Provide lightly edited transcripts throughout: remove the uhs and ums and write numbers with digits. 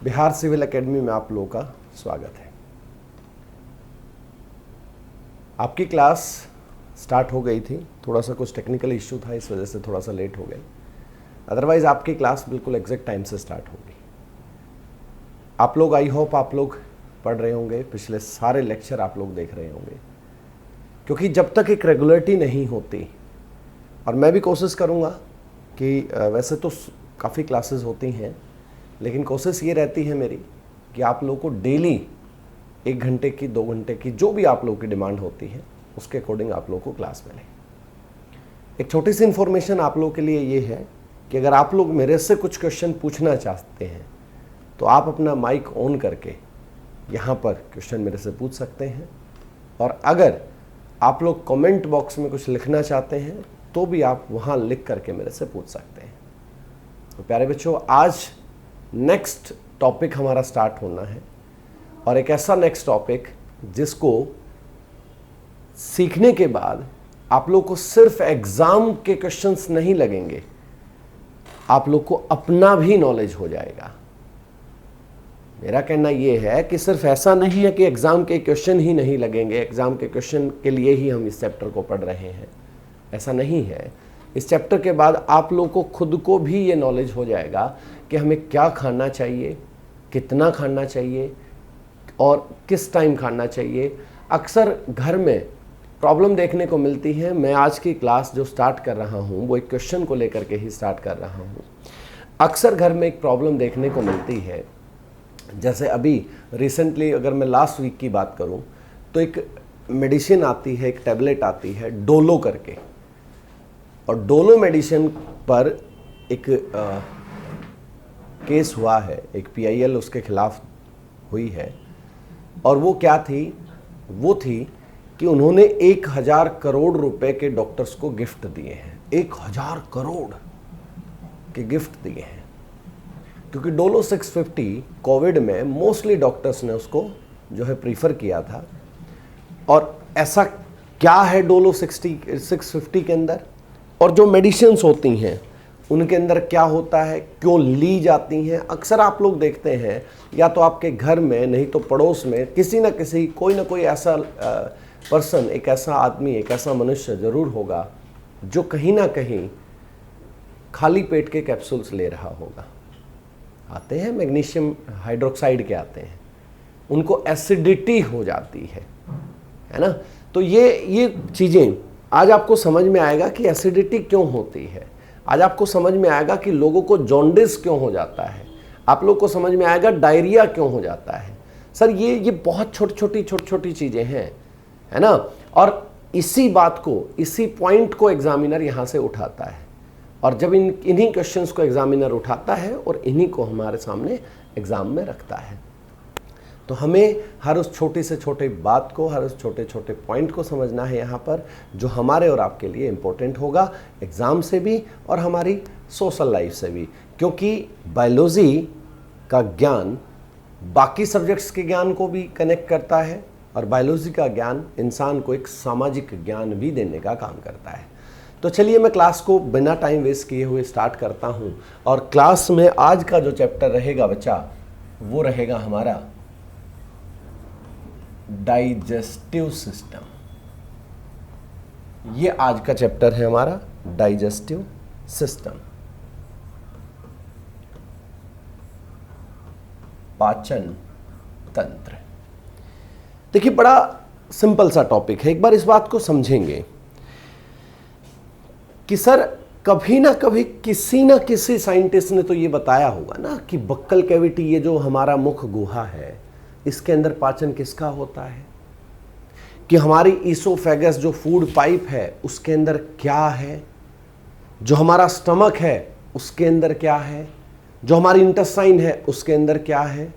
Bihar civil academy में आप लोगों का स्वागत है। आपकी क्लास स्टार्ट हो गई थी, थोड़ा सा कुछ टेक्निकल इश्यू था, इस वजह से थोड़ा सा लेट हो गई। अदरवाइज़ आपकी क्लास बिल्कुल एग्जैक्ट टाइम से स्टार्ट होगी। आप लोग, आई होप आप लोग पढ़ रहे होंगे, पिछले सारे लेक्चर आप लोग देख रहे होंगे, क्योंकि जब तक एक रेगुलरिटी नहीं होती, और मैं भी कोशिश करूँगा कि वैसे तो काफ़ी क्लासेस होती हैं, लेकिन कोशिश ये रहती है मेरी कि आप लोगों को डेली 1 घंटे की, 2 घंटे की, जो भी आप लोगों की डिमांड होती है उसके अकॉर्डिंग आप लोगों को क्लास मिले। एक छोटी सी इन्फॉर्मेशन आप लोगों के लिए ये है कि अगर आप लोग मेरे से कुछ क्वेश्चन पूछना चाहते हैं तो आप अपना माइक ऑन करके यहाँ पर क्वेश्चन मेरे से पूछ सकते हैं, और अगर आप लोग कमेंट बॉक्स में कुछ लिखना चाहते हैं तो भी आप वहाँ लिख करके मेरे से पूछ सकते हैं। तो प्यारे बच्चों, आज नेक्स्ट टॉपिक हमारा स्टार्ट होना है, और एक ऐसा नेक्स्ट टॉपिक जिसको सीखने के बाद आप लोग को सिर्फ एग्जाम के क्वेश्चंस नहीं लगेंगे, आप लोग को अपना भी नॉलेज हो जाएगा। मेरा कहना यह है कि सिर्फ ऐसा नहीं है कि एग्जाम के क्वेश्चन ही नहीं लगेंगे, एग्जाम के क्वेश्चन के लिए ही हम इस चैप्टर को पढ़ रहे हैं, ऐसा नहीं है। इस चैप्टर के बाद आप लोग को खुद को भी ये नॉलेज हो जाएगा कि हमें क्या खाना चाहिए, कितना खाना चाहिए और किस टाइम खाना चाहिए। अक्सर घर में प्रॉब्लम देखने को मिलती है। मैं आज की क्लास जो स्टार्ट कर रहा हूँ वो एक क्वेश्चन को लेकर के ही स्टार्ट कर रहा हूँ। अक्सर घर में एक प्रॉब्लम देखने को मिलती है, जैसे अभी रिसेंटली अगर मैं लास्ट वीक की बात करूँ तो एक मेडिसिन आती है, एक टैबलेट आती है डोलो करके, और डोलो मेडिसिन पर एक केस हुआ है, एक PIL उसके खिलाफ हुई है। और वो क्या थी? वो थी कि उन्होंने 1000 करोड़ रुपए के डॉक्टर्स को गिफ्ट दिए हैं। 1000 करोड़ के गिफ्ट दिए हैं, क्योंकि डोलो 650 कोविड में मोस्टली डॉक्टर्स ने उसको जो है प्रीफर किया था। और ऐसा क्या है डोलो 650 के अंदर, और जो मेडिसिन्स होती हैं उनके अंदर क्या होता है, क्यों ली जाती हैं। अक्सर आप लोग देखते हैं या तो आपके घर में, नहीं तो पड़ोस में किसी ना किसी, कोई ना कोई ऐसा पर्सन, एक ऐसा आदमी, एक ऐसा मनुष्य ज़रूर होगा जो कहीं ना कहीं खाली पेट के कैप्सूल्स ले रहा होगा। आते हैं मैग्नीशियम हाइड्रोक्साइड के आते हैं, उनको एसिडिटी हो जाती है ना। तो ये चीज़ें आज आपको समझ में आएगा कि एसिडिटी क्यों होती है। आज आपको समझ में आएगा कि लोगों को जॉन्डिस क्यों हो जाता है। आप लोग को समझ में आएगा डायरिया क्यों हो जाता है। सर ये बहुत छोटी छोटी चीज़ें हैं, है ना। और इसी बात को, इसी पॉइंट को एग्जामिनर यहाँ से उठाता है, और जब इन्हीं क्वेश्चंस को एग्जामिनर उठाता है और इन्हीं को हमारे सामने एग्जाम में रखता है, तो हमें हर उस छोटी से छोटी बात को, हर उस छोटे छोटे पॉइंट को समझना है यहाँ पर, जो हमारे और आपके लिए इम्पोर्टेंट होगा एग्ज़ाम से भी और हमारी सोशल लाइफ से भी। क्योंकि बायोलॉजी का ज्ञान बाकी सब्जेक्ट्स के ज्ञान को भी कनेक्ट करता है, और बायोलॉजी का ज्ञान इंसान को एक सामाजिक ज्ञान भी देने का काम करता है। तो चलिए मैं क्लास को बिना टाइम वेस्ट किए हुए स्टार्ट करता हूँ। और क्लास में आज का जो चैप्टर रहेगा बच्चा, वो रहेगा हमारा डाइजेस्टिव सिस्टम। ये आज का चैप्टर है हमारा डाइजेस्टिव सिस्टम, पाचन तंत्र। देखिए, बड़ा सिंपल सा टॉपिक है। एक बार इस बात को समझेंगे कि सर कभी ना कभी किसी ना किसी साइंटिस्ट ने तो ये बताया होगा ना कि बक्कल कैविटी, ये जो हमारा मुख गुहा है, इसके अंदर पाचन किसका होता है, कि हमारी ईसोफेगस जो फूड पाइप है उसके अंदर क्या है, जो हमारा स्टमक है उसके अंदर क्या है, जो हमारी इंटेस्टाइन है उसके अंदर क्या है।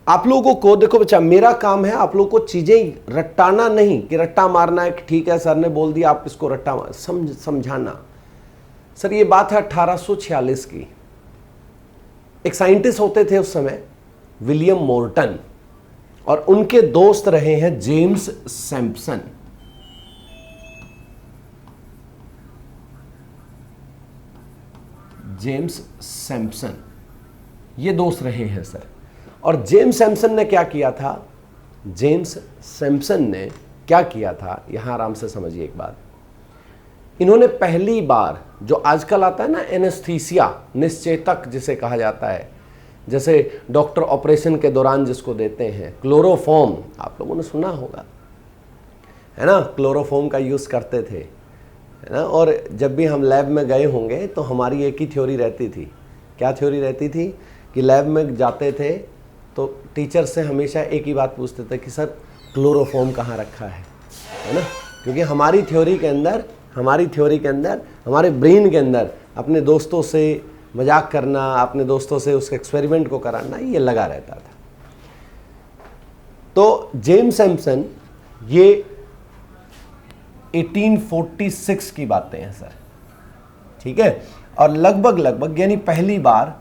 आप लोगों को देखो बच्चा, मेरा काम है आप लोगों को चीजें रट्टाना नहीं, कि रट्टा मारना है कि ठीक है सर ने बोल दिया आप इसको रट्टा मार, समझाना। सर ये बात है 1846 की। एक साइंटिस्ट होते थे उस समय, विलियम मोर्टन, और उनके दोस्त रहे हैं जेम्स सैम्पसन। जेम्स सैम्पसन, ये दोष रहे हैं सर। और जेम्स सैमसन ने क्या किया था, जेम्स सैमसन ने क्या किया था, यहां आराम से समझिए एक बात। इन्होंने पहली बार जो आजकल आता है ना एनेस्थीसिया, निश्चेतक जिसे कहा जाता है, जैसे डॉक्टर ऑपरेशन के दौरान जिसको देते हैं, क्लोरोफॉर्म, आप लोगों ने सुना होगा है ना, क्लोरोफॉर्म का यूज़ करते थे है ना। और जब भी हम लैब में गए होंगे तो हमारी एक ही थ्योरी रहती थी। क्या थ्योरी रहती थी कि लैब में जाते थे तो टीचर से हमेशा एक ही बात पूछते थे कि सर क्लोरोफॉर्म कहाँ रखा है ना। क्योंकि हमारी थ्योरी के अंदर, हमारे ब्रेन के अंदर अपने दोस्तों से मजाक करना, अपने दोस्तों से उस एक्सपेरिमेंट को कराना, ये लगा रहता था। तो जेम्स सैमसन, ये 1846 की बातें हैं सर, ठीक है। और लगभग यानी पहली बार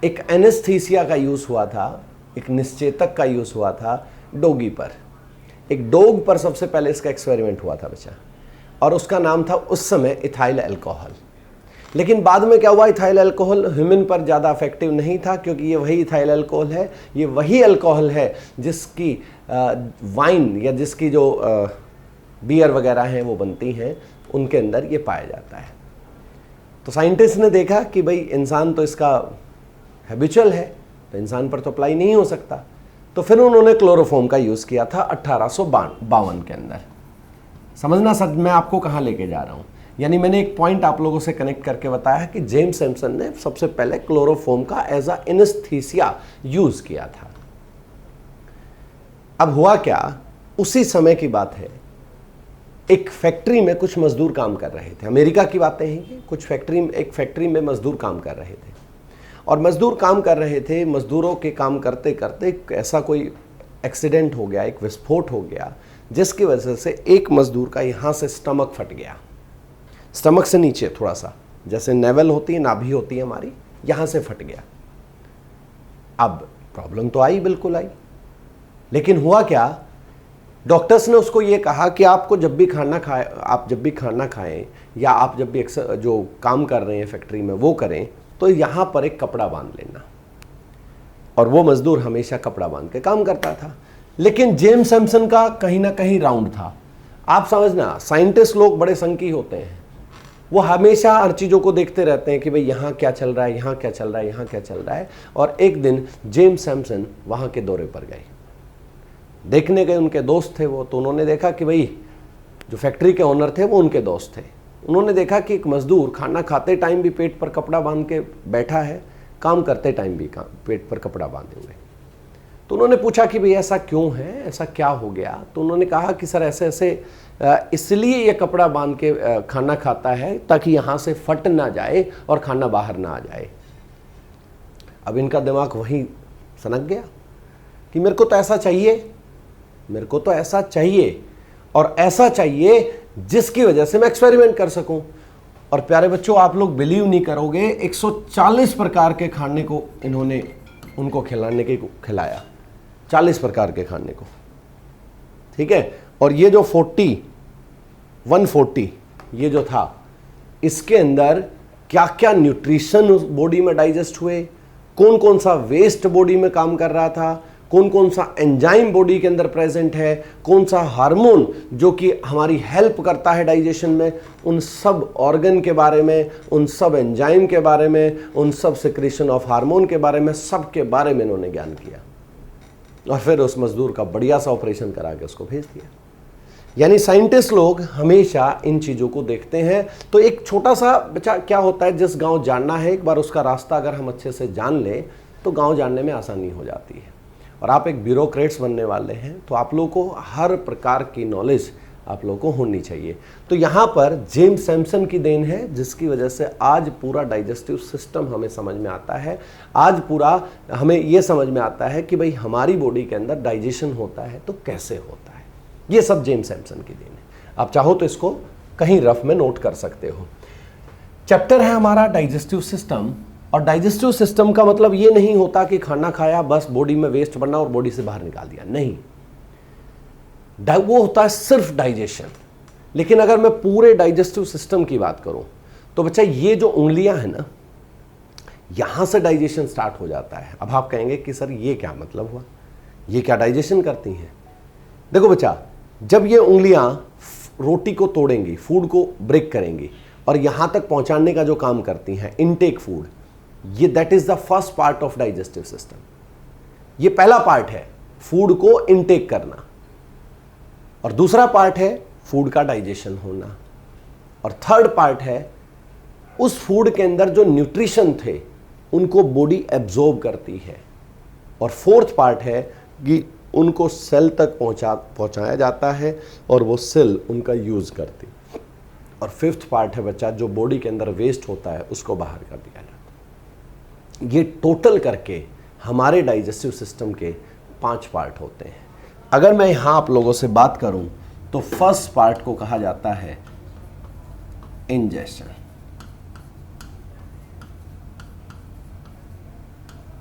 एक एनेस्थीसिया का यूज हुआ था, एक निश्चेतक का यूज हुआ था डॉगी पर। एक डॉग पर सबसे पहले इसका एक्सपेरिमेंट हुआ था बच्चा, और उसका नाम था उस समय इथाइल अल्कोहल। लेकिन बाद में क्या हुआ, इथाइल अल्कोहल ह्यूमन पर ज़्यादा इफेक्टिव नहीं था, क्योंकि ये वही इथाइल अल्कोहल है, ये वही अल्कोहल है जिसकी वाइन या जिसकी जो बियर वगैरह हैं वो बनती हैं, उनके अंदर ये पाया जाता है। तो साइंटिस्ट ने देखा कि भाई इंसान तो इसका हैबिचुअल है, तो इंसान पर तो अप्लाई नहीं हो सकता। तो फिर उन्होंने क्लोरोफॉर्म का यूज़ किया था 1852 के अंदर। समझना सर मैं आपको कहाँ लेके जा रहा हूँ। यानी मैंने एक पॉइंट आप लोगों से कनेक्ट करके बताया कि जेम्स सैमसन ने सबसे पहले क्लोरोफॉर्म का एज अ एनेस्थीसिया यूज़ किया था। अब हुआ क्या, उसी समय की बात है, एक फैक्ट्री में कुछ मजदूर काम कर रहे थे। अमेरिका की बातें हैं ये। एक फैक्ट्री में मजदूर काम कर रहे थे, और मजदूर काम कर रहे थे, मजदूरों के काम करते करते ऐसा कोई एक्सीडेंट हो गया, एक विस्फोट हो गया, जिसकी वजह से एक मजदूर का यहाँ से स्टमक फट गया। स्टमक से नीचे थोड़ा सा, जैसे नेवल होती है, नाभि होती है हमारी, यहाँ से फट गया। अब प्रॉब्लम तो आई, बिल्कुल आई। लेकिन हुआ क्या, डॉक्टर्स ने उसको ये कहा कि आपको जब भी खाना खाएं या आप जब भी जो काम कर रहे हैं फैक्ट्री में वो करें, तो यहाँ पर एक कपड़ा बांध लेना। और वो मजदूर हमेशा कपड़ा बांध के काम करता था। लेकिन जेम्स सैमसन का कहीं ना कहीं राउंड था। आप समझना, साइंटिस्ट लोग बड़े संकी होते हैं, वो हमेशा हर चीज़ों को देखते रहते हैं कि भाई यहाँ क्या चल रहा है, यहाँ क्या चल रहा है, यहाँ क्या चल रहा है। और एक दिन जेम्स सैमसन वहाँ के दौरे पर गए, देखने गए, उनके दोस्त थे वो। तो उन्होंने देखा कि भाई जो फैक्ट्री के ओनर थे वो उनके दोस्त थे। उन्होंने देखा कि एक मजदूर खाना खाते टाइम भी पेट पर कपड़ा बांध के बैठा है, काम करते टाइम भी पेट पर कपड़ा बांधे हुए। तो उन्होंने पूछा कि भाई ऐसा क्यों है, ऐसा क्या हो गया। तो उन्होंने कहा कि सर ऐसे ऐसे इसलिए ये कपड़ा बांध के खाना खाता है ताकि यहाँ से फट ना जाए और खाना बाहर ना आ जाए। अब इनका दिमाग वहीं सनक गया कि मेरे को तो ऐसा चाहिए, मेरे को तो ऐसा चाहिए, और ऐसा चाहिए जिसकी वजह से मैं एक्सपेरिमेंट कर सकूं। और प्यारे बच्चों, आप लोग बिलीव नहीं करोगे, 140 प्रकार के खाने को इन्होंने उनको खिलाया, 40 प्रकार के खाने को, ठीक है। और ये जो 140 ये जो था, इसके अंदर क्या क्या न्यूट्रिशन बॉडी में डाइजेस्ट हुए, कौन कौन सा वेस्ट बॉडी में काम कर रहा था, कौन कौन सा एंजाइम बॉडी के अंदर प्रेजेंट है, कौन सा हार्मोन जो कि हमारी हेल्प करता है डाइजेशन में, उन सब ऑर्गन के बारे में, उन सब एंजाइम के बारे में, उन सब सिक्रीशन ऑफ हार्मोन के बारे में, सब के बारे में इन्होंने ज्ञान किया। और फिर उस मजदूर का बढ़िया सा ऑपरेशन करा के उसको भेज दिया। यानी साइंटिस्ट लोग हमेशा इन चीज़ों को देखते हैं। तो एक छोटा सा बच्चा क्या होता है, जिस गांव जानना है, एक बार उसका रास्ता अगर हम अच्छे से जान लें तो गांव जानने में आसानी हो जाती है। और आप एक ब्यूरोक्रेट्स बनने वाले हैं, तो आप लोगों को हर प्रकार की नॉलेज आप लोगों को होनी चाहिए। तो यहाँ पर जेम्स सैमसन की देन है, जिसकी वजह से आज पूरा डाइजेस्टिव सिस्टम हमें समझ में आता है। आज पूरा हमें ये समझ में आता है कि भाई हमारी बॉडी के अंदर डाइजेशन होता है तो कैसे होता है। ये सब जेम्स सैमसन की देन है। आप चाहो तो इसको कहीं रफ में नोट कर सकते हो। चैप्टर है हमारा डाइजेस्टिव सिस्टम। और डाइजेस्टिव सिस्टम का मतलब ये नहीं होता कि खाना खाया बस बॉडी में वेस्ट बना और बॉडी से बाहर निकाल दिया, नहीं, वो होता है सिर्फ डाइजेशन। लेकिन अगर मैं पूरे डाइजेस्टिव सिस्टम की बात करूं तो बच्चा ये जो उंगलियां हैं ना, यहां से डाइजेशन स्टार्ट हो जाता है। अब आप कहेंगे कि सर ये क्या मतलब हुआ, ये क्या डाइजेशन करती हैं? देखो बच्चा, जब ये उंगलियां रोटी को तोड़ेंगी, फूड को ब्रेक करेंगी और यहां तक पहुंचाने का जो काम करती हैं, इनटेक फूड, ये that is the first part of digestive system. ये पहला पार्ट है फूड को इनटेक करना, और दूसरा पार्ट है फूड का डाइजेशन होना, और थर्ड पार्ट है उस फूड के अंदर जो न्यूट्रिशन थे उनको बॉडी एब्जॉर्ब करती है, और फोर्थ पार्ट है कि उनको सेल तक पहुंचाया जाता है और वो सेल उनका यूज करती, और फिफ्थ पार्ट है बच्चा जो बॉडी के अंदर वेस्ट होता है उसको बाहर कर दिया जाता है। ये टोटल करके हमारे डाइजेस्टिव सिस्टम के 5 पार्ट होते हैं। अगर मैं यहां आप लोगों से बात करूं तो फर्स्ट पार्ट को कहा जाता है इंजेशन,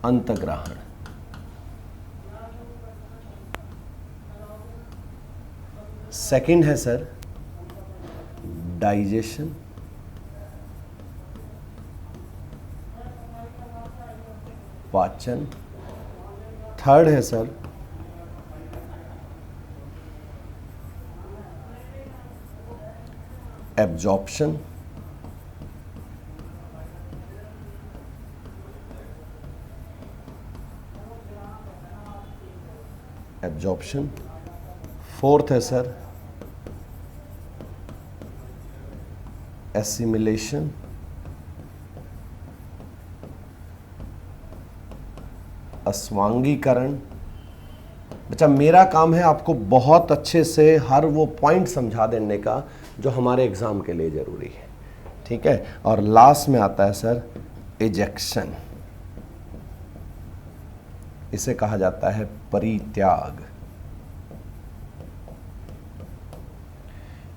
अंतग्रहण। सेकंड है सर डाइजेशन, पाचन। थर्ड है सर एब्जॉर्प्शन, एब्जॉर्प्शन। फोर्थ है सर एसिमिलेशन, अस्वांगीकरण। बच्चा मेरा काम है आपको बहुत अच्छे से हर वो पॉइंट समझा देने का जो हमारे एग्जाम के लिए जरूरी है, ठीक है। और लास्ट में आता है सर इजेक्शन, इसे कहा जाता है परित्याग।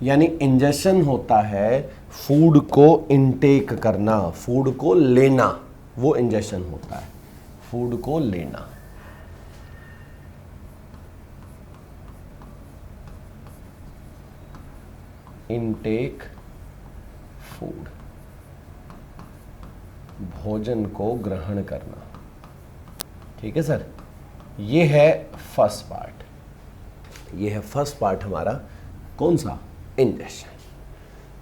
यानी इंजेशन होता है फूड को इनटेक करना, फूड को लेना, वो इंजेशन होता है, फूड को लेना। इनटेक फूड, भोजन को ग्रहण करना, ठीक है सर। ये है फर्स्ट पार्ट, ये है फर्स्ट पार्ट हमारा कौन सा, इंजेशन।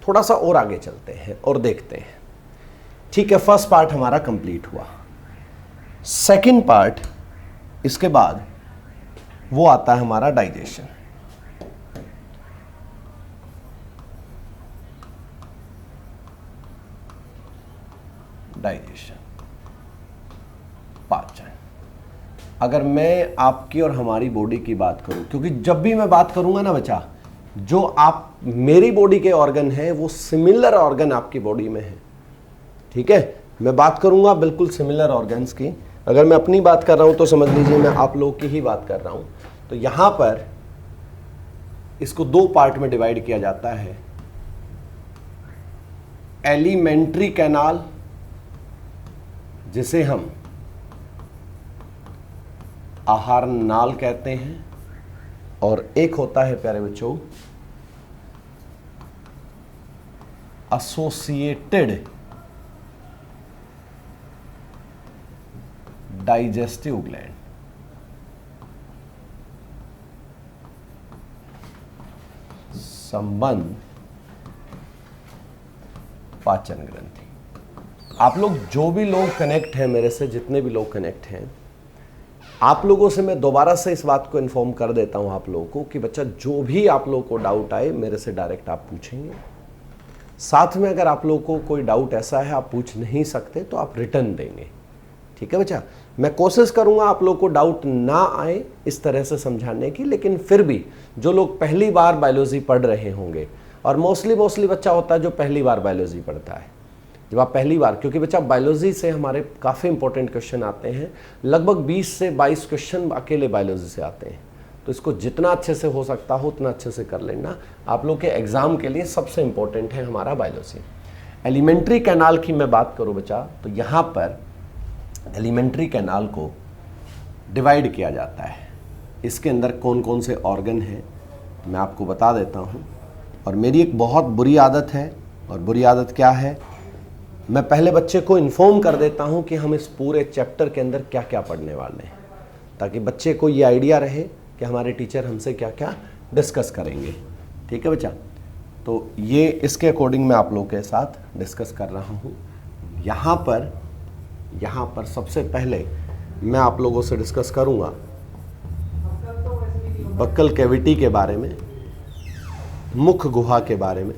थोड़ा सा और आगे चलते हैं और देखते हैं, ठीक है। फर्स्ट पार्ट हमारा कंप्लीट हुआ। सेकंड पार्ट इसके बाद वो आता है हमारा डाइजेशन। डाइजेशन, पाचन। अगर मैं आपकी और हमारी बॉडी की बात करूं, क्योंकि जब भी मैं बात करूंगा ना बच्चा, जो आप मेरी बॉडी के ऑर्गन है वो सिमिलर ऑर्गन आपकी बॉडी में है, ठीक है। मैं बात करूंगा बिल्कुल सिमिलर ऑर्गन्स की। अगर मैं अपनी बात कर रहा हूं तो समझ लीजिए मैं आप लोगों की ही बात कर रहा हूं। तो यहां पर इसको 2 पार्ट में डिवाइड किया जाता है, एलिमेंट्री कैनाल जिसे हम आहार नाल कहते हैं, और एक होता है प्यारे बच्चों एसोसिएटेड डाइजेस्टिव ग्लैंड। संबंध पाचन ग्रंथि। आप लोग जो भी लोग कनेक्ट हैं मेरे से, जितने भी लोग कनेक्ट हैं, आप लोगों से मैं दोबारा से इस बात को इन्फॉर्म कर देता हूं आप लोगों को कि बच्चा जो भी आप लोगों को डाउट आए मेरे से डायरेक्ट आप पूछेंगे। साथ में अगर आप लोगों को कोई डाउट ऐसा है आप पूछ नहीं सकते तो आप रिटर्न देंगे, ठीक है बच्चा। मैं कोशिश करूंगा आप लोगों को डाउट ना आए इस तरह से समझाने की, लेकिन फिर भी जो लोग पहली बार बायोलॉजी पढ़ रहे होंगे, और मोस्टली बच्चा होता है जो पहली बार बायोलॉजी पढ़ता है, जब आप पहली बार, क्योंकि बच्चा बायोलॉजी से हमारे काफ़ी इंपॉर्टेंट क्वेश्चन आते हैं, लगभग 20 से 22 क्वेश्चन अकेले बायोलॉजी से आते हैं। तो इसको जितना अच्छे से हो सकता हो उतना अच्छे से कर लेना। आप लोग के एग्जाम के लिए सबसे इंपॉर्टेंट है हमारा बायोलॉजी। एलिमेंट्री कैनाल की मैं बात करूं बच्चा, तो यहाँ पर एलिमेंट्री कैनाल को डिवाइड किया जाता है। इसके अंदर कौन कौन से ऑर्गन हैं मैं आपको बता देता हूँ। और मेरी एक बहुत बुरी आदत है, और बुरी आदत क्या है मैं पहले बच्चे को इन्फॉर्म कर देता हूं कि हम इस पूरे चैप्टर के अंदर क्या क्या पढ़ने वाले हैं, ताकि बच्चे को ये आइडिया रहे कि हमारे टीचर हमसे क्या क्या डिस्कस करेंगे। ठीक है बच्चा, तो ये इसके अकॉर्डिंग मैं आप लोगों के साथ डिस्कस कर रहा हूँ। यहाँ पर सबसे पहले मैं आप लोगों से डिस्कस करूँगा बक्कल कैविटी के बारे में, मुख गुहा के बारे में,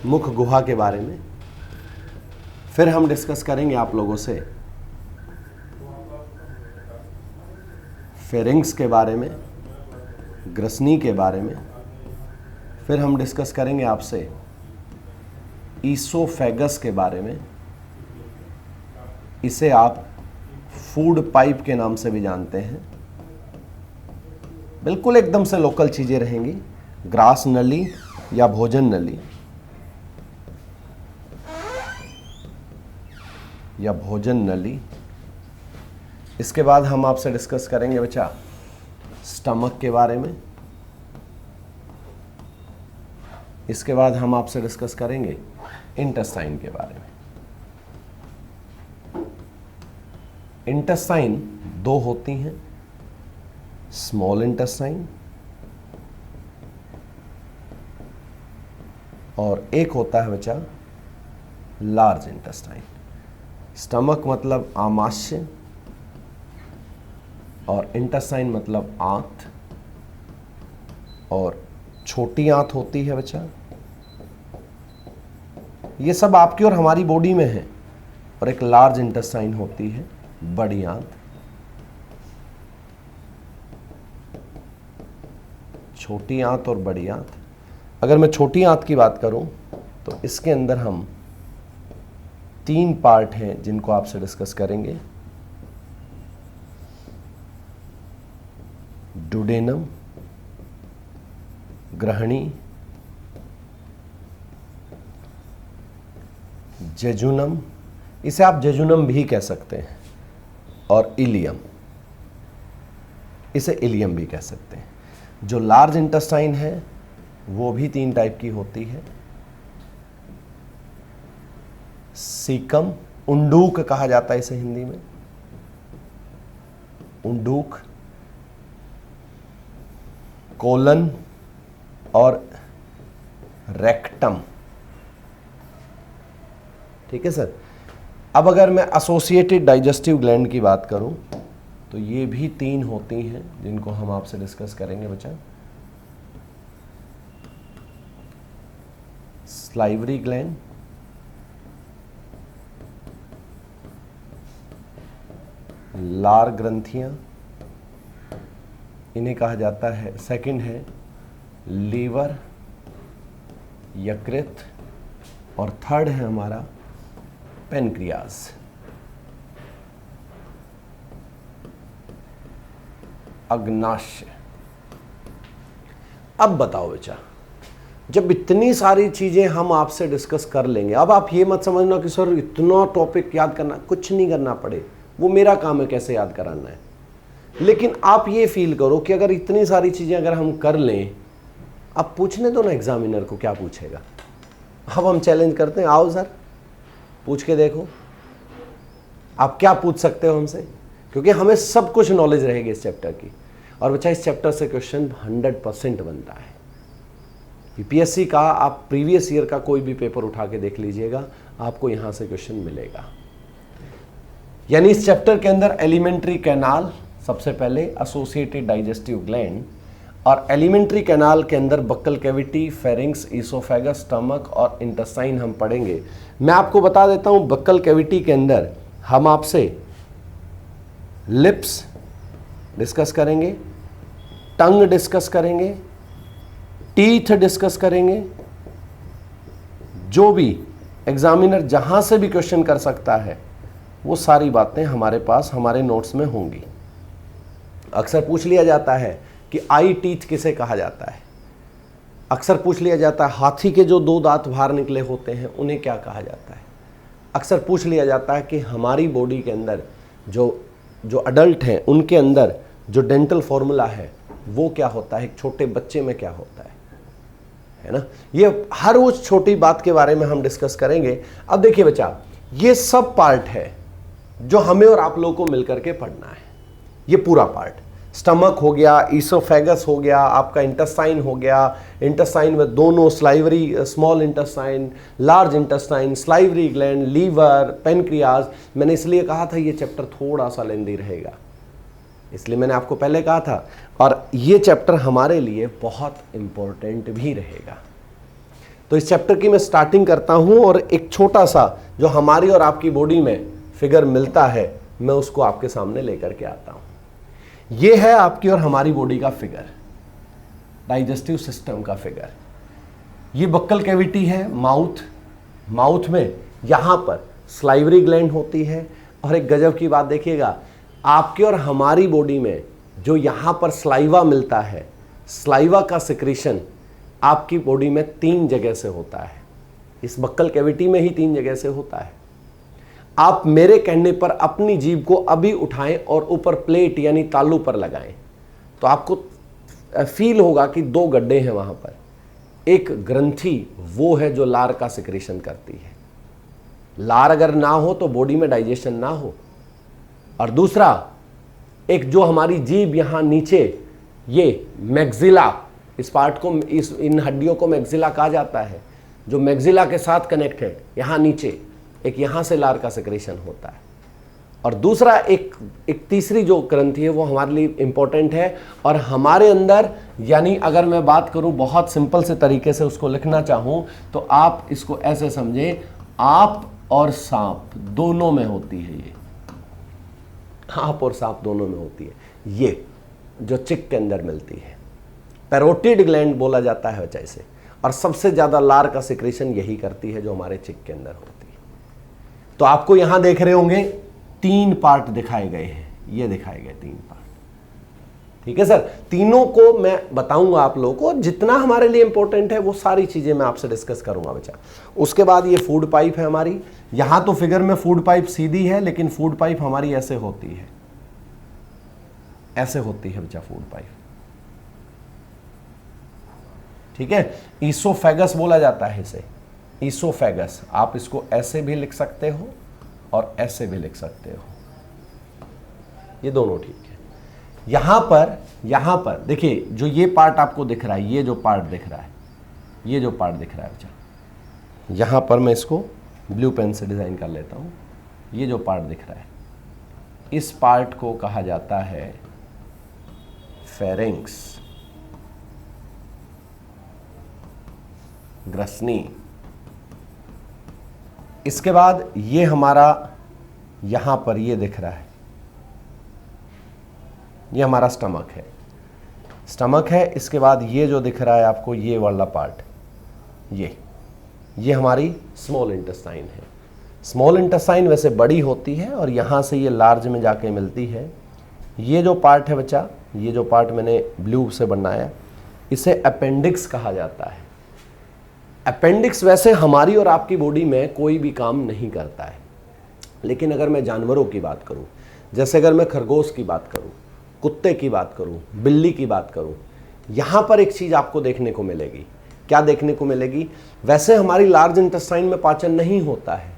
मुख गुहा के बारे में। फिर हम डिस्कस करेंगे आप लोगों से फेरिंग्स के बारे में, ग्रसनी के बारे में। फिर हम डिस्कस करेंगे आपसे ईसोफेगस के बारे में। इसे आप फूड पाइप के नाम से भी जानते हैं। बिल्कुल एकदम से लोकल चीज़ें रहेंगी, ग्रास नली या भोजन नली या भोजन नली। इसके बाद हम आपसे डिस्कस करेंगे बच्चा स्टमक के बारे में। इसके बाद हम आपसे डिस्कस करेंगे इंटेस्टाइन के बारे में। इंटेस्टाइन दो होती हैं, स्मॉल इंटेस्टाइन और एक होता है बच्चा लार्ज इंटेस्टाइन। स्टमक मतलब आमाशय और इंटेस्टाइन मतलब आंत, और छोटी आंत होती है बच्चा। ये सब आपकी और हमारी बॉडी में है। और एक लार्ज इंटेस्टाइन होती है, बड़ी आंत। छोटी आंत और बड़ी आंत। अगर मैं छोटी आंत की बात करूं तो इसके अंदर हम 3 पार्ट हैं जिनको आपसे डिस्कस करेंगे। डुडेनम, ग्रहणी, जेजुनम, इसे आप जेजुनम भी कह सकते हैं, और इलियम, इसे इलियम भी कह सकते हैं। जो लार्ज इंटेस्टाइन है वो भी 3 टाइप की होती है। सीकम, उंडूक कहा जाता है इसे हिंदी में, उंडूक, कोलन और रेक्टम। ठीक है सर। अब अगर मैं एसोसिएटेड डाइजेस्टिव ग्लैंड की बात करूं तो ये भी 3 होती हैं जिनको हम आपसे डिस्कस करेंगे बच्चा। स्लाइवरी ग्लैंड, लार ग्रंथियां, इन्हें कहा जाता है। सेकंड है लीवर, यकृत, और थर्ड है हमारा पेनक्रियाज। अग्नाशय। अब बताओ बच्चा, जब इतनी सारी चीजें हम आपसे डिस्कस कर लेंगे, अब आप ये मत समझना कि सर इतना टॉपिक याद करना, कुछ नहीं करना पड़े, वो मेरा काम है कैसे याद कराना है। लेकिन आप ये फील करो कि अगर इतनी सारी चीजें अगर हम कर लें, अब पूछने दो ना एग्जामिनर को क्या पूछेगा। अब हम चैलेंज करते हैं, आओ सर पूछ के देखो आप क्या पूछ सकते हो हमसे, क्योंकि हमें सब कुछ नॉलेज रहेगी इस चैप्टर की। और बच्चा इस चैप्टर से क्वेश्चन 100% बनता है। यूपीएससी का आप प्रीवियस ईयर का कोई भी पेपर उठा के देख लीजिएगा, आपको यहां से क्वेश्चन मिलेगा। यानी इस चैप्टर के अंदर एलिमेंट्री कैनाल सबसे पहले, एसोसिएटेड डाइजेस्टिव ग्लैंड, और एलिमेंट्री कैनाल के अंदर buccal cavity, pharynx, oesophagus, stomach और इंटेस्टाइन हम पढ़ेंगे। मैं आपको बता देता हूं, बक्कल कैविटी के अंदर हम आपसे लिप्स डिस्कस करेंगे, टंग डिस्कस करेंगे, टीथ डिस्कस करेंगे। जो भी एग्जामिनर जहां से भी क्वेश्चन कर सकता है वो सारी बातें हमारे पास हमारे नोट्स में होंगी। अक्सर पूछ लिया जाता है कि आई टीथ किसे कहा जाता है। अक्सर पूछ लिया जाता है हाथी के जो 2 दांत बाहर निकले होते हैं उन्हें क्या कहा जाता है। अक्सर पूछ लिया जाता है कि हमारी बॉडी के अंदर जो अडल्ट हैं उनके अंदर जो डेंटल फॉर्मूला है वो क्या होता है, एक छोटे बच्चे में क्या होता है। है ना। ये हर उस छोटी बात के बारे में हम डिस्कस करेंगे। अब देखिए बच्चा, ये सब पार्ट है जो हमें और आप लोगों को मिलकर के पढ़ना है। ये पूरा पार्ट, स्टमक हो गया, ईसोफेगस हो गया, आपका इंटेस्टाइन हो गया, इंटेस्टाइन में दोनों salivary, small intestine, large intestine, salivary gland, liver, pancreas. मैंने इसलिए कहा था ये चैप्टर थोड़ा सा लेंदी रहेगा, इसलिए मैंने आपको पहले कहा था। और ये चैप्टर हमारे लिए बहुत इंपॉर्टेंट भी रहेगा। तो इस चैप्टर की मैं स्टार्टिंग करता हूं और एक छोटा सा जो हमारी और आपकी बॉडी में फिगर मिलता है, मैं उसको आपके सामने लेकर के आता हूं। ये है आपकी और हमारी बॉडी का फिगर, डाइजेस्टिव सिस्टम का फिगर। ये बक्कल कैविटी है, माउथ में यहां पर स्लाइवरी ग्लैंड होती है। और एक गजब की बात देखिएगा, आपके और हमारी बॉडी में जो यहां पर स्लाइवा मिलता है, स्लाइवा का सिक्रीशन आपकी बॉडी में 3 जगह से होता है। इस बक्कल कैविटी में ही 3 जगह से होता है। आप मेरे कहने पर अपनी जीभ को अभी उठाएं और ऊपर प्लेट यानी तालू पर लगाएं, तो आपको फील होगा कि 2 गड्ढे हैं वहां पर। एक ग्रंथि वो है जो लार का सिक्रेशन करती है। लार अगर ना हो तो बॉडी में डाइजेशन ना हो। और दूसरा, एक जो हमारी जीभ यहां नीचे, ये मैक्सिला, इस पार्ट को, इन हड्डियों को मैक्सिला कहा जाता है, जो मैक्सिला के साथ कनेक्ट है, यहां नीचे एक यहां से लार का सिक्रेशन होता है। और दूसरा एक तीसरी जो ग्रंथि है वो हमारे लिए इंपॉर्टेंट है। और हमारे अंदर, यानी अगर मैं बात करूं बहुत सिंपल से तरीके से उसको लिखना चाहूं तो आप इसको ऐसे समझे, आप और सांप दोनों में होती है। ये आप और सांप दोनों में होती है, ये जो चिक के अंदर मिलती है। पैरोटिड ग्लैंड बोला जाता है बच्चा इसे। और सबसे ज्यादा लार का सिक्रेशन यही करती है जो हमारे चिक के अंदर होती है। तो आपको यहां देख रहे होंगे 3 पार्ट दिखाए गए हैं, ये दिखाए गए 3 पार्ट। ठीक है सर, तीनों को मैं बताऊंगा आप लोगों को, जितना हमारे लिए इंपॉर्टेंट है वो सारी चीजें मैं आपसे डिस्कस करूंगा बच्चा। उसके बाद ये फूड पाइप है हमारी। यहां तो फिगर में फूड पाइप सीधी है, लेकिन फूड पाइप हमारी ऐसे होती है, ऐसे होती है बच्चा फूड पाइप। ठीक है, ईसोफेगस बोला जाता है इसे, ईसोफेगस। आप इसको ऐसे भी लिख सकते हो और ऐसे भी लिख सकते हो, ये दोनों ठीक है। यहां पर देखिए, जो ये पार्ट आपको दिख रहा है, ये जो पार्ट दिख रहा है, ये जो पार्ट दिख रहा है बच्चा, यहां पर मैं इसको ब्लू पेन से डिजाइन कर लेता हूं। ये जो पार्ट दिख रहा है, इस पार्ट को कहा जाता है फेरिंक्स, ग्रसनी। इसके बाद ये हमारा यहां पर ये दिख रहा है, ये हमारा स्टमक है। इसके बाद ये जो दिख रहा है आपको, ये वाला पार्ट, ये हमारी स्मॉल इंटेस्टाइन है। स्मॉल इंटेस्टाइन वैसे बड़ी होती है और यहां से ये लार्ज में जाके मिलती है। ये जो पार्ट है बच्चा, ये जो पार्ट मैंने ब्लू से बनाया, इसे अपेंडिक्स कहा जाता है। अपेंडिक्स वैसे हमारी और आपकी बॉडी में कोई भी काम नहीं करता है, लेकिन अगर मैं जानवरों की बात करूं, जैसे अगर मैं खरगोश की बात करूं, कुत्ते की बात करूं, बिल्ली की बात करूं, यहां पर एक चीज आपको देखने को मिलेगी। क्या देखने को मिलेगी? वैसे हमारी लार्ज इंटेस्टाइन में पाचन नहीं होता है,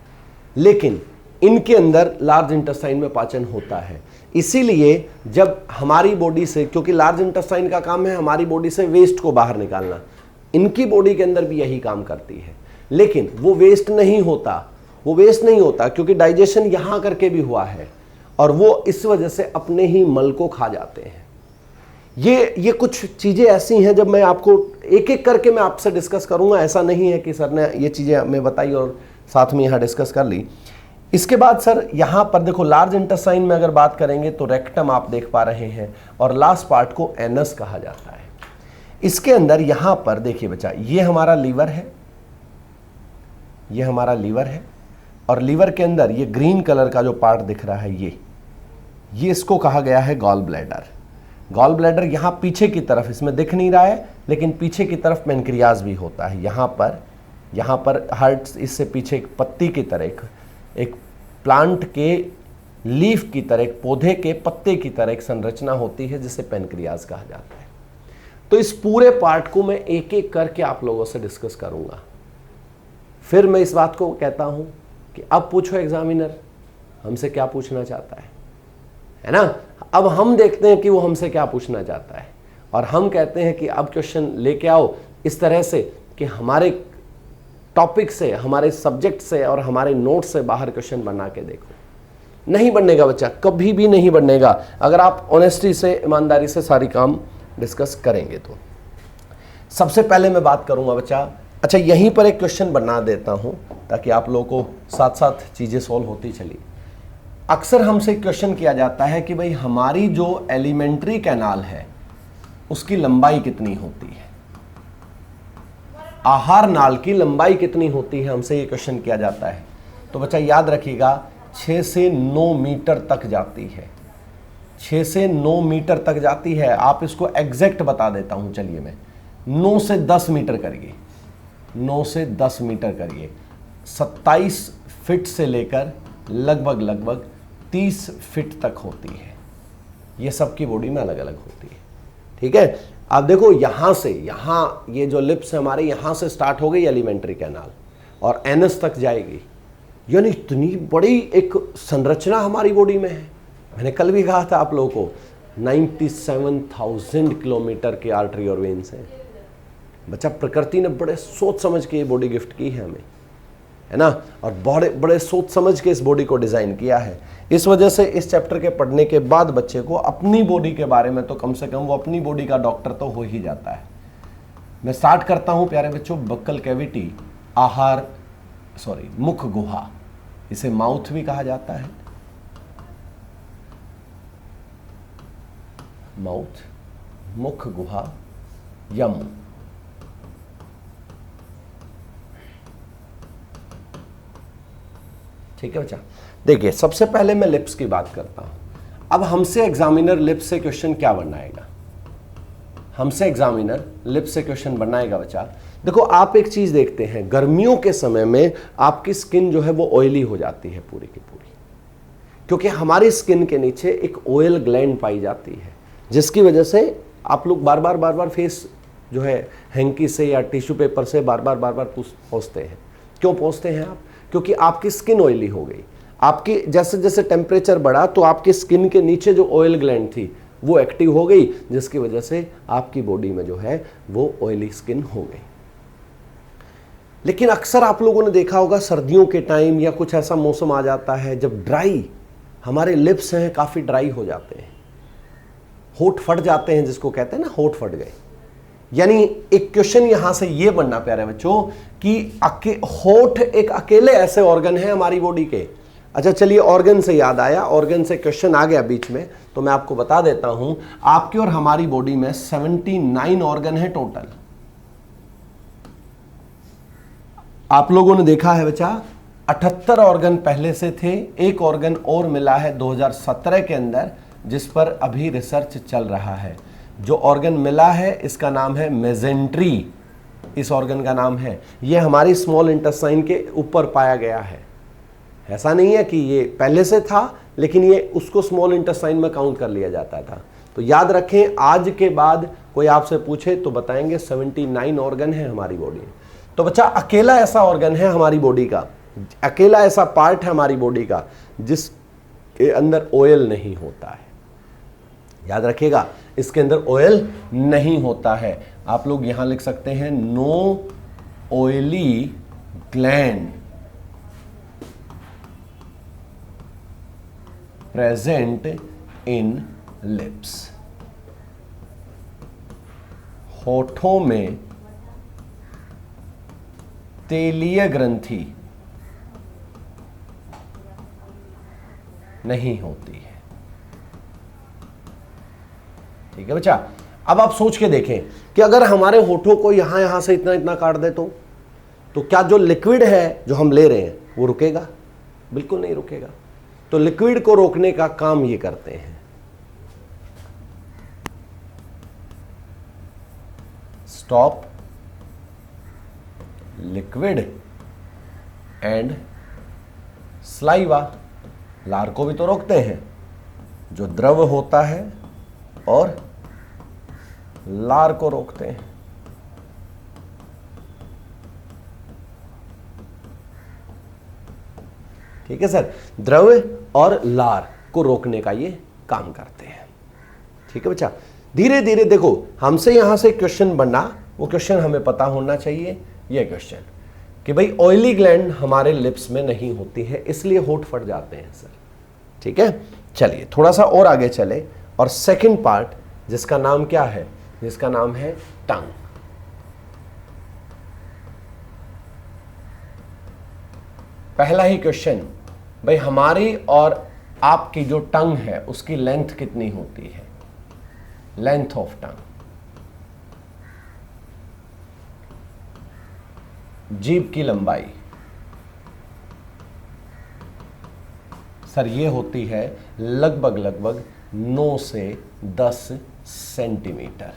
लेकिन इनके अंदर लार्ज इंटेस्टाइन में पाचन होता है। इसीलिए जब हमारी बॉडी से, क्योंकि लार्ज इंटेस्टाइन का काम है हमारी बॉडी से वेस्ट को बाहर निकालना, इनकी बॉडी के अंदर भी यही काम करती है, लेकिन वो वेस्ट नहीं होता क्योंकि डाइजेशन यहां करके भी हुआ है और वो इस वजह से अपने ही मल को खा जाते हैं। ये कुछ चीजें ऐसी हैं, जब मैं आपको एक एक करके मैं आपसे डिस्कस करूंगा। ऐसा नहीं है कि सर ने ये चीजें हमें बताई और साथ में यहां डिस्कस कर ली। इसके बाद सर यहां पर देखो, लार्ज इंटेस्टाइन में अगर बात करेंगे तो रेक्टम आप देख पा रहे हैं और लास्ट पार्ट को एनस कहा जाता है। इसके अंदर यहां पर देखिए बच्चा, ये हमारा लीवर है, और लीवर के अंदर ये ग्रीन कलर का जो पार्ट दिख रहा है, ये इसको कहा गया है गॉल ब्लैडर। गॉल ब्लैडर यहां पीछे की तरफ, इसमें दिख नहीं रहा है लेकिन पीछे की तरफ पेनक्रियाज भी होता है। यहां पर हार्ट, इससे पीछे एक पत्ती की तरह, एक प्लांट के लीफ की तरह, एक पौधे के पत्ते की तरह एक संरचना होती है जिसे पेनक्रियाज कहा जाता है। तो इस पूरे पार्ट को मैं एक एक करके आप लोगों से डिस्कस करूंगा। फिर मैं इस बात को कहता हूं कि अब पूछो एग्जामिनर हमसे क्या पूछना चाहता है ना। अब हम देखते हैं कि वो हमसे क्या पूछना चाहता है, और हम कहते हैं कि अब क्वेश्चन लेके आओ इस तरह से कि हमारे टॉपिक से, हमारे सब्जेक्ट से और हमारे नोट से बाहर क्वेश्चन बना के देखो। नहीं बनेगा बच्चा, कभी भी नहीं बनेगा अगर आप ऑनेस्टी से, ईमानदारी से सारी काम डिस्कस करेंगे तो। सबसे पहले मैं बात करूंगा बच्चा, अच्छा यहीं पर एक क्वेश्चन बना देता हूं ताकि आप लोगों को साथ साथ चीजें सॉल्व होती चली। अक्सर हमसे क्वेश्चन किया जाता है कि भाई हमारी जो एलिमेंट्री कैनाल है उसकी लंबाई कितनी होती है, आहार नाल की लंबाई कितनी होती है, हमसे ये क्वेश्चन किया जाता है। तो बच्चा याद रखिएगा 6 से 9 मीटर तक जाती है, 6 से 9 मीटर तक जाती है। आप इसको एग्जैक्ट बता देता हूं, चलिए मैं 9 से 10 मीटर करिए, 9 से 10 मीटर करिए। 27 फीट से लेकर लगभग 30 फीट तक होती है। ये सबकी बॉडी में अलग अलग होती है, ठीक है। आप देखो यहां से, यहां ये जो लिप्स है हमारे, यहां से स्टार्ट हो गई एलिमेंट्री कैनाल और एनस तक जाएगी, यानी इतनी बड़ी एक संरचना हमारी बॉडी में है। मैंने कल भी कहा था आप लोगों को 97,000 किलोमीटर की आर्टरी और वेन्स हैं। बच्चा प्रकृति ने बड़े सोच समझ के ये बॉडी गिफ्ट की है हमें, है ना, और बड़े बड़े सोच समझ के इस बॉडी को डिजाइन किया है। इस वजह से इस चैप्टर के पढ़ने के बाद बच्चे को अपनी बॉडी के बारे में तो कम से कम वो अपनी बॉडी का डॉक्टर तो हो ही जाता है। मैं स्टार्ट करता हूं प्यारे बच्चों, बक्कल कैविटी, मुख गुहा, इसे माउथ भी कहा जाता है, माउथ, मुख गुहा या मुंह। ठीक है बच्चा, देखिए सबसे पहले मैं लिप्स की बात करता हूं। अब हमसे एग्जामिनर लिप्स से क्वेश्चन क्या बनाएगा, हमसे एग्जामिनर लिप्स से क्वेश्चन बनाएगा बच्चा। देखो आप एक चीज देखते हैं, गर्मियों के समय में आपकी स्किन जो है वो ऑयली हो जाती है पूरी की पूरी, क्योंकि हमारी स्किन के नीचे एक ऑयल ग्लैंड पाई जाती है, जिसकी वजह से आप लोग बार बार फेस जो है हैंकी से या टिश्यू पेपर से बार बार पोंछते हैं। क्यों पोंछते हैं आप? क्योंकि आपकी स्किन ऑयली हो गई। आपकी जैसे जैसे टेम्परेचर बढ़ा तो आपकी स्किन के नीचे जो ऑयल ग्लैंड थी वो एक्टिव हो गई, जिसकी वजह से आपकी बॉडी में जो है वो ऑयली स्किन हो गई। लेकिन अक्सर आप लोगों ने देखा होगा सर्दियों के टाइम या कुछ ऐसा मौसम आ जाता है जब ड्राई, हमारे लिप्स हैं काफी ड्राई हो जाते हैं, होठ फट जाते हैं, जिसको कहते हैं ना होठ फट गए। यानी एक क्वेश्चन यहां से ये बनना प्यारे बच्चों कि होठ एक अकेले ऐसे ऑर्गन है हमारी बॉडी के। अच्छा चलिए, ऑर्गन से याद आया, ऑर्गन से क्वेश्चन आ गया बीच में, तो मैं आपको बता देता हूं, आपकी और हमारी बॉडी में 79 ऑर्गन है टोटल। आप लोगों ने देखा है बच्चा 78 ऑर्गन पहले से थे, एक ऑर्गन और मिला है 2017 के अंदर, जिस पर अभी रिसर्च चल रहा है। जो ऑर्गन मिला है इसका नाम है मेजेंट्री, इस ऑर्गन का नाम है। यह हमारी स्मॉल इंटेस्टाइन के ऊपर पाया गया है। ऐसा नहीं है कि ये पहले से था, लेकिन ये उसको स्मॉल इंटेस्टाइन में काउंट कर लिया जाता था। तो याद रखें, आज के बाद कोई आपसे पूछे तो बताएंगे 79 ऑर्गन है हमारी बॉडी में। तो बच्चा अकेला ऐसा ऑर्गन है हमारी बॉडी का, अकेला ऐसा पार्ट है हमारी बॉडी का जिसके अंदर ऑयल नहीं होता है। याद रखिएगा, इसके अंदर ऑयल नहीं होता है। आप लोग यहां लिख सकते हैं no oily gland present in lips. होठों में तेलीय ग्रंथि नहीं होती है। ठीक है बच्चा, अब आप सोच के देखें कि अगर हमारे होठों को यहां से इतना इतना काट दे तो क्या जो लिक्विड है जो हम ले रहे हैं वो रुकेगा? बिल्कुल नहीं रुकेगा। तो लिक्विड को रोकने का काम ये करते हैं। Stop liquid and saliva. लार को भी तो रोकते हैं, जो द्रव होता है और लार को रोकते हैं। ठीक है सर, द्रव्य और लार को रोकने का ये काम करते हैं। ठीक है बच्चा, धीरे धीरे देखो हमसे यहां से क्वेश्चन बनना, वो क्वेश्चन हमें पता होना चाहिए। ये क्वेश्चन कि भाई ऑयली ग्लैंड हमारे लिप्स में नहीं होती है, इसलिए होठ फट जाते हैं सर। ठीक है, चलिए थोड़ा सा और आगे चले और सेकंड पार्ट जिसका नाम क्या है, जिसका नाम है टंग। पहला ही क्वेश्चन, भाई हमारी और आपकी जो टंग है उसकी लेंथ कितनी होती है, लेंथ ऑफ टंग। जीभ की लंबाई सर ये होती है लगभग 9 से 10 सेंटीमीटर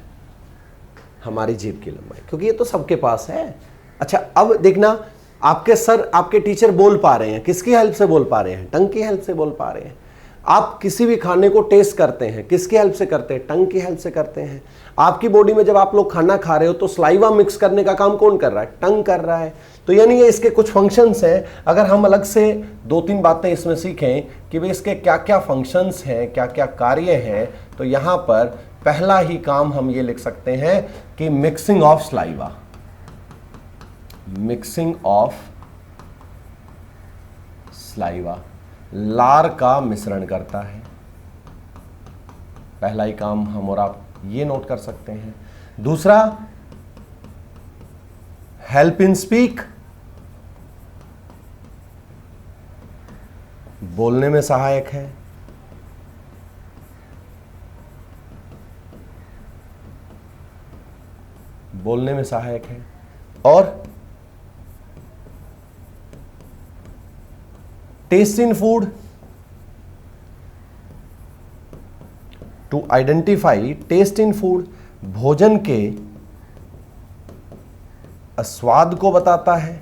हमारी जीभ की लंबाई, क्योंकि ये तो सबके पास है। अच्छा अब देखना, आपके सर आपके टीचर बोल पा रहे हैं, किसकी हेल्प से बोल पा रहे हैं, टंग की हेल्प से बोल पा रहे हैं। आप किसी भी खाने को टेस्ट करते हैं, किसकी हेल्प से करते हैं, टंग की हेल्प से करते हैं। आपकी बॉडी में जब आप लोग खाना खा रहे हो तो स्लाइवा मिक्स करने का काम कौन कर रहा है, टंग कर रहा है। तो यानी ये इसके कुछ फंक्शंस हैं। अगर हम अलग से 2-3 बातें इसमें सीखें कि भाई इसके क्या क्या फंक्शंस हैं, क्या क्या कार्य हैं, तो यहां पर पहला ही काम हम ये लिख सकते हैं कि mixing of saliva, mixing of saliva लार का मिश्रण करता है। पहला ही काम हम और आप ये नोट कर सकते हैं। दूसरा, हेल्प इन स्पीक, बोलने में सहायक है। बोलने में सहायक है। और taste in food, to identify taste in food, भोजन के स्वाद को बताता है।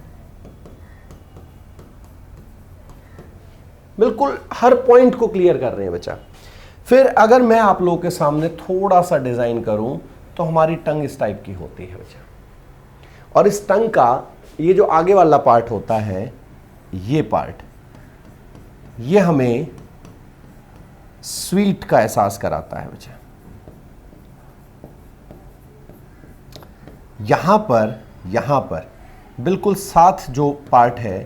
बिल्कुल हर पॉइंट को क्लियर कर रहे हैं बच्चा। फिर अगर मैं आप लोगों के सामने थोड़ा सा डिजाइन करूं तो हमारी टंग इस टाइप की होती है बच्चा, और इस टंग का ये जो आगे वाला पार्ट होता है, ये पार्ट, ये हमें स्वीट का एहसास कराता है बच्चा। यहां पर बिल्कुल साथ जो पार्ट है,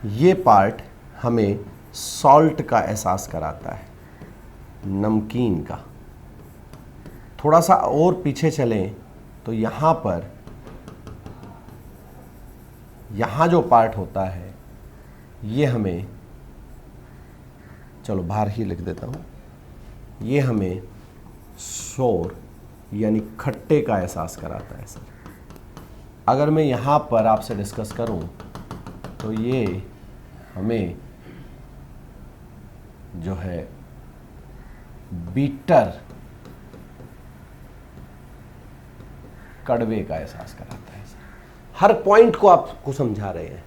ये पार्ट हमें सॉल्ट का एहसास कराता है, नमकीन का। थोड़ा सा और पीछे चलें तो यहां पर, यहां जो पार्ट होता है ये हमें, चलो बाहर ही लिख देता हूं, ये हमें सोर यानी खट्टे का एहसास कराता है सर। अगर मैं यहां पर आपसे डिस्कस करूं तो ये हमें जो है बीटर, कड़वे का एहसास कराता है सर। हर पॉइंट को आपको समझा रहे हैं।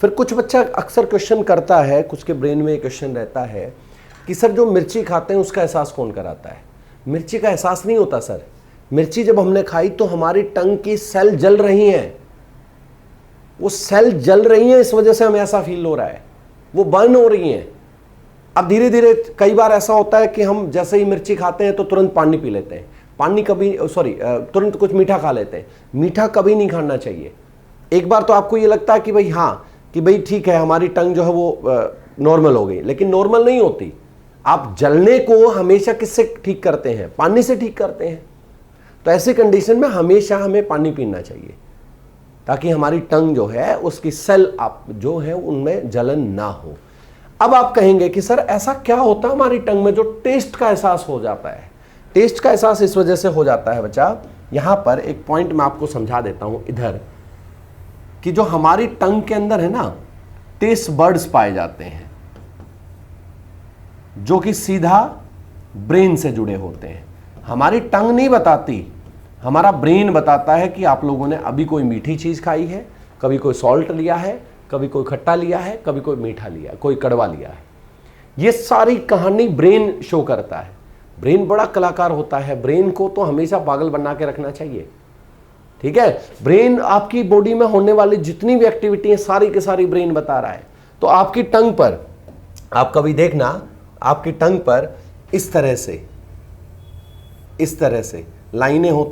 फिर कुछ बच्चा अक्सर क्वेश्चन करता है, कुछ के ब्रेन में क्वेश्चन रहता है कि सर जो मिर्ची खाते हैं उसका एहसास कौन कराता है। मिर्ची का एहसास नहीं होता सर। मिर्ची जब हमने खाई तो हमारी टंग की सेल जल रही हैं, वो सेल जल रही हैं, इस वजह से हमें ऐसा फील हो रहा है, वो बर्न हो रही हैं। अब धीरे धीरे कई बार ऐसा होता है कि हम जैसे ही मिर्ची खाते हैं तो तुरंत पानी पी लेते हैं, तुरंत कुछ मीठा खा लेते हैं। मीठा कभी नहीं खाना चाहिए। एक बार तो आपको ये लगता है कि भाई हाँ, कि भाई ठीक है हमारी टंग जो है वो नॉर्मल हो गई, लेकिन नॉर्मल नहीं होती। आप जलने को हमेशा किससे ठीक करते हैं, पानी से ठीक करते हैं। तो ऐसे कंडीशन में हमेशा हमें पानी पीना चाहिए ताकि हमारी टंग जो है उसकी सेल आप जो है उनमें जलन ना हो। अब आप कहेंगे कि सर ऐसा क्या होता है हमारी टंग में जो टेस्ट का एहसास हो जाता है। टेस्ट का एहसास इस वजह से हो जाता है बच्चा, यहां पर एक पॉइंट मैं आपको समझा देता हूं इधर, कि जो हमारी टंग के अंदर है ना, टेस्ट बर्ड्स पाए जाते हैं जो कि सीधा ब्रेन से जुड़े होते हैं। हमारी टंग नहीं बताती, हमारा ब्रेन बताता है कि आप लोगों ने अभी कोई मीठी चीज खाई है, कभी कोई सॉल्ट लिया है, कभी कोई खट्टा लिया है, कभी कोई मीठा लिया, कोई कड़वा लिया है। ये सारी कहानी ब्रेन शो करता है। ब्रेन बड़ा कलाकार होता है, ब्रेन को तो हमेशा पागल बना के रखना चाहिए, ठीक है। ब्रेन आपकी बॉडी में होने वाली जितनी भी एक्टिविटी है सारी की सारी ब्रेन बता रहा है। तो आपकी टंग पर, आप कभी देखना, आपकी टंग पर इस तरह से लाइनें होती